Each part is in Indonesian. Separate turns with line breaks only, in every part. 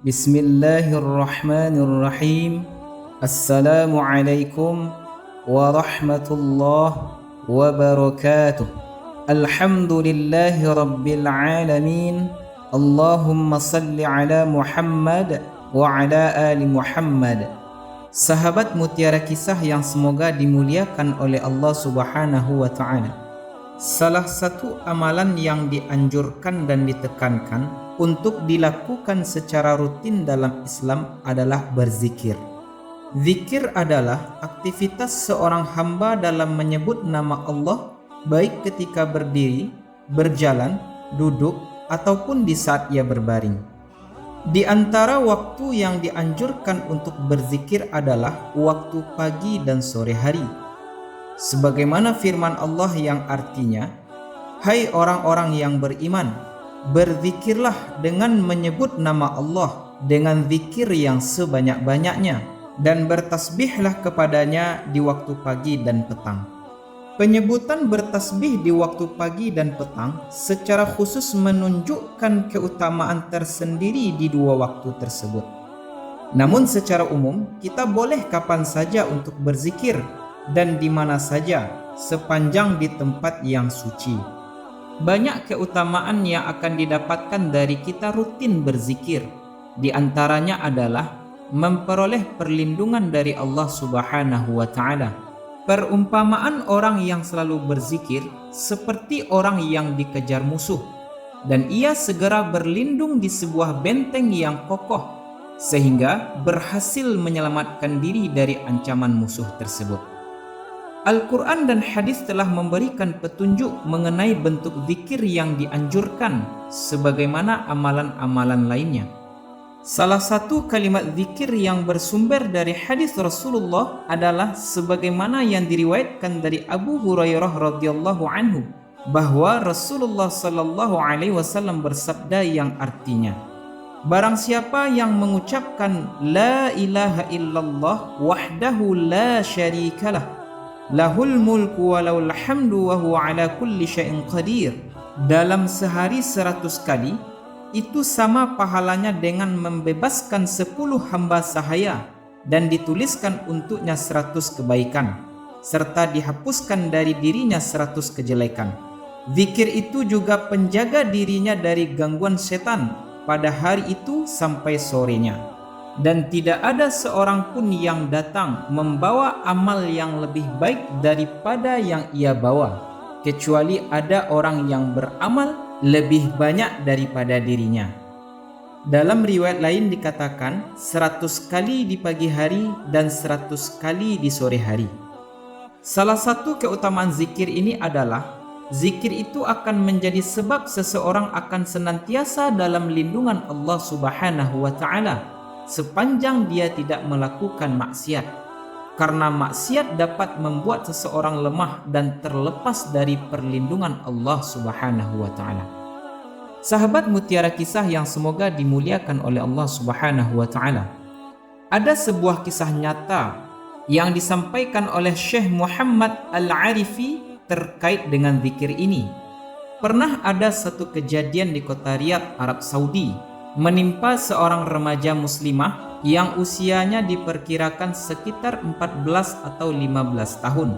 Bismillahirrahmanirrahim. Assalamualaikum warahmatullahi wabarakatuh. Alhamdulillahi rabbil alamin. Allahumma salli ala Muhammad wa ala ali Muhammad. Sahabat Mutiara Kisah yang semoga dimuliakan oleh Allah Subhanahu wa ta'ala. Salah satu amalan yang dianjurkan dan ditekankan untuk dilakukan secara rutin dalam Islam adalah berzikir. Zikir adalah aktivitas seorang hamba dalam menyebut nama Allah, baik ketika berdiri, berjalan, duduk, ataupun di saat ia berbaring. Di antara waktu yang dianjurkan untuk berzikir adalah waktu pagi dan sore hari. Sebagaimana firman Allah yang artinya, "Hai orang-orang yang beriman, berzikirlah dengan menyebut nama Allah dengan zikir yang sebanyak-banyaknya dan bertasbihlah kepadanya di waktu pagi dan petang." Penyebutan bertasbih di waktu pagi dan petang secara khusus menunjukkan keutamaan tersendiri di dua waktu tersebut. Namun secara umum, kita boleh kapan saja untuk berzikir dan di mana saja sepanjang di tempat yang suci. Banyak keutamaan yang akan didapatkan dari kita rutin berzikir. Di antaranya adalah memperoleh perlindungan dari Allah Subhanahu wa ta'ala. Perumpamaan orang yang selalu berzikir seperti orang yang dikejar musuh, dan ia segera berlindung di sebuah benteng yang kokoh sehingga berhasil menyelamatkan diri dari ancaman musuh tersebut. Al-Quran dan hadis telah memberikan petunjuk mengenai bentuk zikir yang dianjurkan sebagaimana amalan-amalan lainnya. Salah satu kalimat zikir yang bersumber dari hadis Rasulullah adalah sebagaimana yang diriwayatkan dari Abu Hurairah radhiyallahu anhu, bahwa Rasulullah sallallahu alaihi wasallam bersabda yang artinya, "Barang siapa yang mengucapkan la ilaha illallah wahdahu la syarikalah, lahul mulku walahul hamdu wa huwa ala kulli syai'in qadir," dalam sehari 100 kali, itu sama pahalanya dengan membebaskan 10 hamba sahaya dan dituliskan untuknya 100 kebaikan serta dihapuskan dari dirinya 100 kejelekan. Zikir itu juga penjaga dirinya dari gangguan setan pada hari itu sampai sorenya. Dan tidak ada seorang pun yang datang membawa amal yang lebih baik daripada yang ia bawa, kecuali ada orang yang beramal lebih banyak daripada dirinya. Dalam riwayat lain dikatakan 100 kali di pagi hari dan 100 kali di sore hari. Salah satu keutamaan zikir ini adalah zikir itu akan menjadi sebab seseorang akan senantiasa dalam lindungan Allah Subhanahu wa ta'ala sepanjang dia tidak melakukan maksiat. Karena maksiat dapat membuat seseorang lemah dan terlepas dari perlindungan Allah Subhanahu wa ta'ala. Sahabat Mutiara Kisah yang semoga dimuliakan oleh Allah Subhanahu wa ta'ala, ada sebuah kisah nyata yang disampaikan oleh Syekh Muhammad Al-Arifi terkait dengan zikir ini. Pernah ada satu kejadian di kota Riyadh, Arab Saudi, menimpa seorang remaja muslimah yang usianya diperkirakan sekitar 14 atau 15 tahun.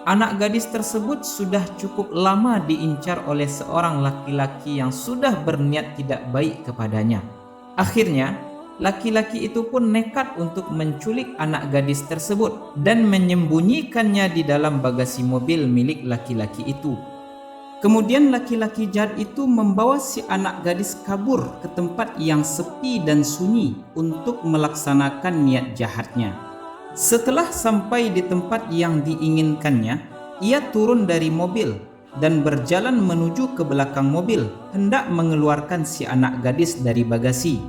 Anak gadis tersebut sudah cukup lama diincar oleh seorang laki-laki yang sudah berniat tidak baik kepadanya. Akhirnya, laki-laki itu pun nekat untuk menculik anak gadis tersebut dan menyembunyikannya di dalam bagasi mobil milik laki-laki itu. Kemudian laki-laki jahat itu membawa si anak gadis kabur ke tempat yang sepi dan sunyi untuk melaksanakan niat jahatnya. Setelah sampai di tempat yang diinginkannya, ia turun dari mobil dan berjalan menuju ke belakang mobil, hendak mengeluarkan si anak gadis dari bagasi.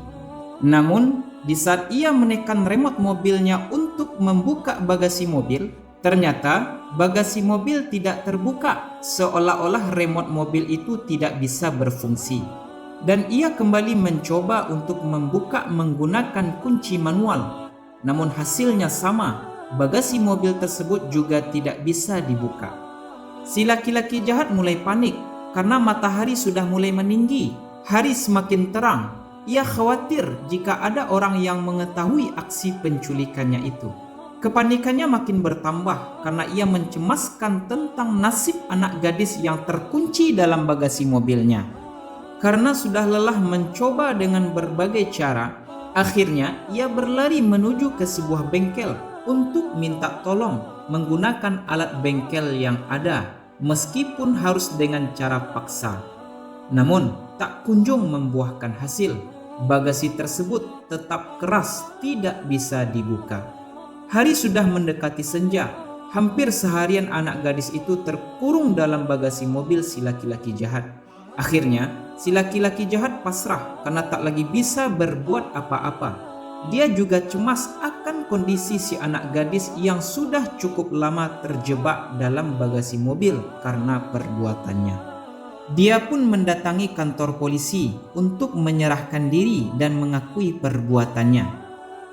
Namun, di saat ia menekan remote mobilnya untuk membuka bagasi mobil, ternyata bagasi mobil tidak terbuka, seolah-olah remote mobil itu tidak bisa berfungsi. Dan ia kembali mencoba untuk membuka menggunakan kunci manual. Namun hasilnya sama, bagasi mobil tersebut juga tidak bisa dibuka. Si laki-laki jahat mulai panik karena matahari sudah mulai meninggi, hari semakin terang, Ia khawatir jika ada orang yang mengetahui aksi penculikannya itu. Kepanikannya makin bertambah karena ia mencemaskan tentang nasib anak gadis yang terkunci dalam bagasi mobilnya. Karena sudah lelah mencoba dengan berbagai cara, akhirnya ia berlari menuju ke sebuah bengkel untuk minta tolong menggunakan alat bengkel yang ada, meskipun harus dengan cara paksa. Namun, tak kunjung membuahkan hasil. Bagasi tersebut tetap keras, tidak bisa dibuka. Hari sudah mendekati senja. Hampir seharian anak gadis itu terkurung dalam bagasi mobil si laki-laki jahat. Akhirnya, si laki-laki jahat pasrah karena tak lagi bisa berbuat apa-apa. Dia juga cemas akan kondisi si anak gadis yang sudah cukup lama terjebak dalam bagasi mobil karena perbuatannya. Dia pun mendatangi kantor polisi untuk menyerahkan diri dan mengakui perbuatannya.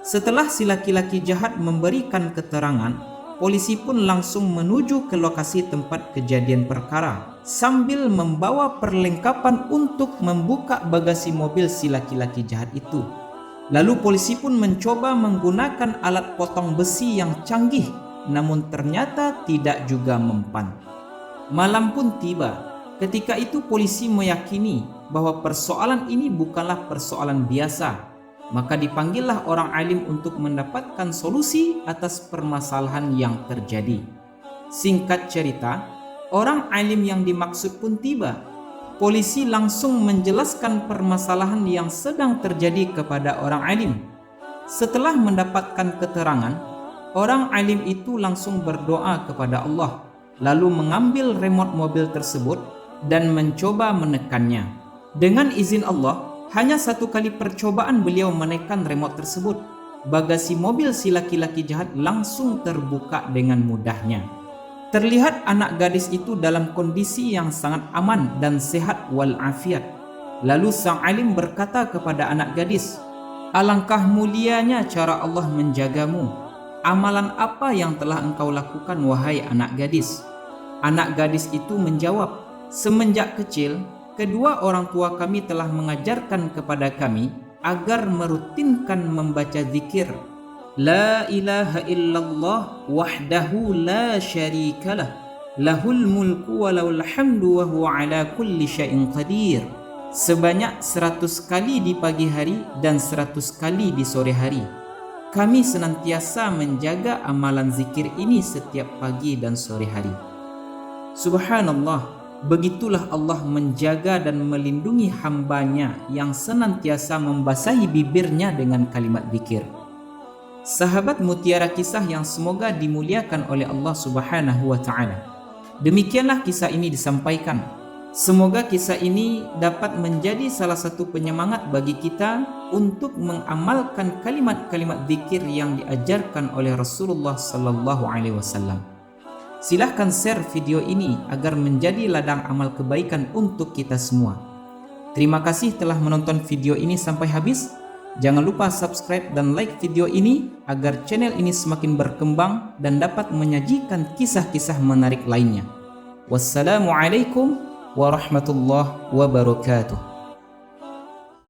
Setelah si laki-laki jahat memberikan keterangan, polisi pun langsung menuju ke lokasi tempat kejadian perkara sambil membawa perlengkapan untuk membuka bagasi mobil si laki-laki jahat itu. Lalu polisi pun mencoba menggunakan alat potong besi yang canggih, namun ternyata tidak juga mempan. Malam pun tiba. Ketika itu polisi meyakini bahwa persoalan ini bukanlah persoalan biasa. Maka dipanggillah orang alim untuk mendapatkan solusi atas permasalahan yang terjadi. Singkat cerita, orang alim yang dimaksud pun tiba. Polisi langsung menjelaskan permasalahan yang sedang terjadi kepada orang alim. Setelah mendapatkan keterangan, orang alim itu langsung berdoa kepada Allah, lalu mengambil remote mobil tersebut dan mencoba menekannya. Dengan izin Allah, hanya satu kali percobaan beliau menekan remote tersebut, bagasi mobil si laki-laki jahat langsung terbuka dengan mudahnya. Terlihat anak gadis itu dalam kondisi yang sangat aman dan sehat walafiat. Lalu sang alim berkata kepada anak gadis, "Alangkah mulianya cara Allah menjagamu. Amalan apa yang telah engkau lakukan wahai anak gadis?" Anak gadis itu menjawab, "Semenjak kecil, kedua orang tua kami telah mengajarkan kepada kami agar merutinkan membaca zikir La ilaha illallah wahdahu la syarikalah lahul mulku wa lahul hamdu wa huwa ala kulli syai'in qadir, sebanyak 100 kali di pagi hari dan 100 kali di sore hari. Kami senantiasa menjaga amalan zikir ini setiap pagi dan sore hari." Subhanallah, begitulah Allah menjaga dan melindungi hambanya yang senantiasa membasahi bibirnya dengan kalimat zikir. Sahabat Mutiara Kisah yang semoga dimuliakan oleh Allah Subhanahu wa Ta'ala, demikianlah kisah ini disampaikan. Semoga kisah ini dapat menjadi salah satu penyemangat bagi kita untuk mengamalkan kalimat-kalimat zikir yang diajarkan oleh Rasulullah sallallahu alaihi wasallam. Silahkan share video ini agar menjadi ladang amal kebaikan untuk kita semua. Terima kasih telah menonton video ini sampai habis. Jangan lupa subscribe dan like video ini agar channel ini semakin berkembang dan dapat menyajikan kisah-kisah menarik lainnya. Wassalamualaikum warahmatullahi wabarakatuh.